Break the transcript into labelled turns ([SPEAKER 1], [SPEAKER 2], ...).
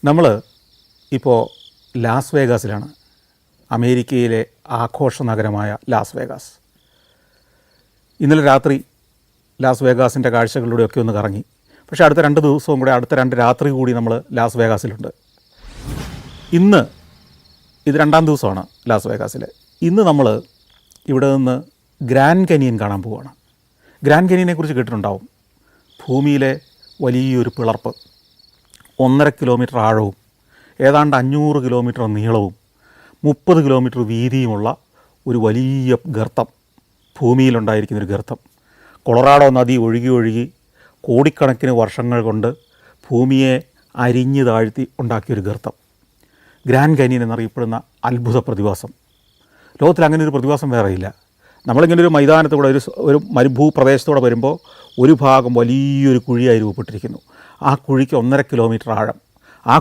[SPEAKER 1] നമ്മൾ ഇപ്പോൾ ലാസ് വേഗാസിലാണ്. അമേരിക്കയിലെ ആഘോഷ നഗരമായ ലാസ് വേഗാസ്. ഇന്നലെ രാത്രി ലാസ് വേഗാസിൻ്റെ കാഴ്ചകളിലൂടെയൊക്കെ ഒന്ന് കറങ്ങി. പക്ഷേ അടുത്ത 2 ദിവസവും കൂടെ, അടുത്ത 2 രാത്രി കൂടി നമ്മൾ ലാസ് വേഗാസിലുണ്ട്. ഇന്ന് ഇത് 2ാം ദിവസമാണ് ലാസ് വേഗാസിൽ. ഇന്ന് നമ്മൾ ഇവിടെ നിന്ന് ഗ്രാൻഡ് കാനിയൻ കാണാൻ പോവുകയാണ്. ഗ്രാൻഡ് കാനിയനെക്കുറിച്ച് കേട്ടിട്ടുണ്ടാവും. ഭൂമിയിലെ വലിയൊരു പിളർപ്പ്, 1.5 കിലോമീറ്റർ ആഴവും ഏതാണ്ട് 500 കിലോമീറ്റർ നീളവും 30 കിലോമീറ്റർ വീതിയുമുള്ള ഒരു വലിയ ഗർത്തം, ഭൂമിയിലുണ്ടായിരിക്കുന്നൊരു ഗർത്തം. കൊളറാഡോ നദി ഒഴുകി ഒഴുകി കോടിക്കണക്കിന് വർഷങ്ങൾ കൊണ്ട് ഭൂമിയെ അരിഞ്ഞു താഴ്ത്തി ഉണ്ടാക്കിയൊരു ഗർത്തം, ഗ്രാൻഡ് കാനിയൻ എന്നറിയപ്പെടുന്ന അത്ഭുത പ്രതിഭാസം. ലോകത്തിൽ അങ്ങനെ ഒരു പ്രതിഭാസം വേറെയില്ല. നമ്മളിങ്ങനെ ഒരു മൈതാനത്തൂടെ, ഒരു മരുഭൂപ്രദേശത്തൂടെ വരുമ്പോൾ ഒരു ഭാഗം വലിയൊരു കുഴിയായി രൂപപ്പെട്ടിരിക്കുന്നു. ആ കുഴിക്ക് 1.5 കിലോമീറ്റർ ആഴം. ആ